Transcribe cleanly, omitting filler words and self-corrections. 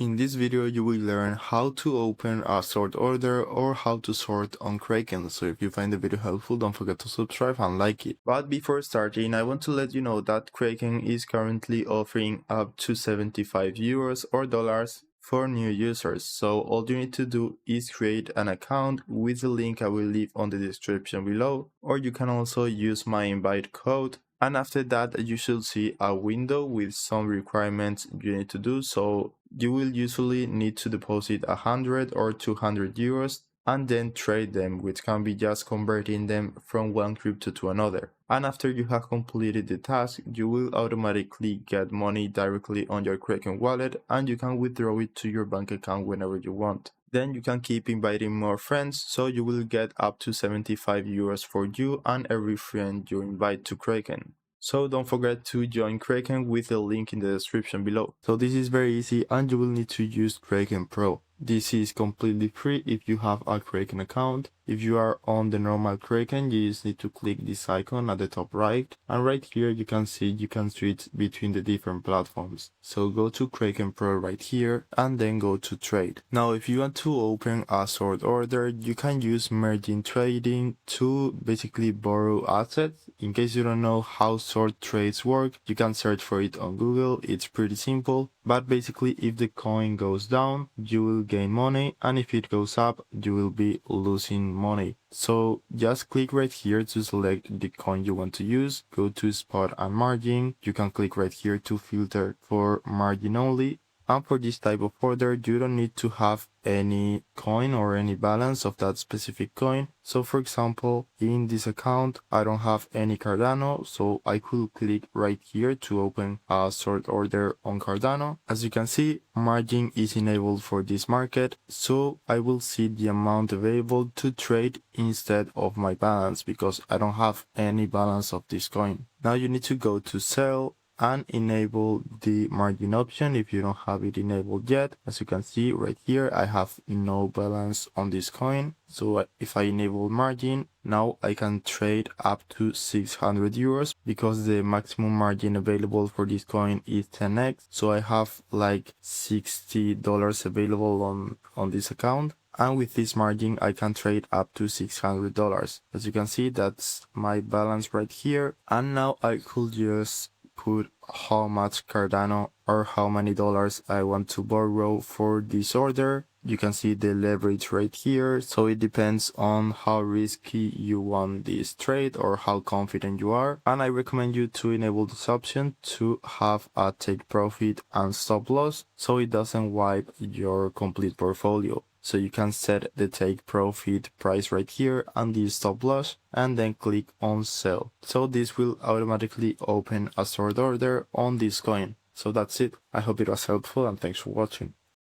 In this video you will learn how to open a sort order or how to sort on Kraken, so if you find the video helpful don't forget to subscribe and like it. But before starting I want to let you know that Kraken is currently offering up to 75 euros or dollars for new users, so all you need to do is create an account with the link I will leave on the description below, or you can also use my invite code. And after that you should see a window with some requirements you need to do. So you will usually need to deposit 100 or 200 euros and then trade them, which can be just converting them from one crypto to another. And after you have completed the task, you will automatically get money directly on your Kraken wallet and you can withdraw it to your bank account whenever you want. Then you can keep inviting more friends, so you will get up to 75 euros for you and every friend you invite to Kraken. So don't forget to join Kraken with the link in the description below. So this is very easy and you will need to use Kraken Pro. This is completely free if you have a Kraken account. If you are on the normal Kraken, you just need to click this icon at the top right, and right here you can see you can switch between the different platforms. So go to Kraken Pro right here and then go to trade. Now if you want to open a sort order, you can use margin trading to basically borrow assets. In case you don't know how sort trades work, you can search for it on Google. It's pretty simple, but basically if the coin goes down, you will gain money, and if it goes up, you will be losing money. So just click right here to select the coin you want to use, go to spot and margin. You can click right here to filter for margin only. And for this type of order, you don't need to have any coin or any balance of that specific coin. So for example, in this account, I don't have any Cardano, so I could click right here to open a sort order on Cardano. As you can see, margin is enabled for this market, so I will see the amount available to trade instead of my balance because I don't have any balance of this coin. Now you need to go to sell and enable the margin option if you don't have it enabled yet. As you can see right here, I have no balance on this coin. So if I enable margin, now I can trade up to 600 euros because the maximum margin available for this coin is 10x. So I have like $60 available on this account. And with this margin, I can trade up to $600. As you can see, that's my balance right here. And now I could just put how much Cardano or how many dollars I want to borrow for this order. You can see the leverage right here, so it depends on how risky you want this trade or how confident you are. And I recommend you to enable this option to have a take profit and stop loss so it doesn't wipe your complete portfolio. So you can set the take profit price right here and the stop loss and then click on sell. So this will automatically open a sort order on this coin. So that's it. I hope it was helpful and thanks for watching.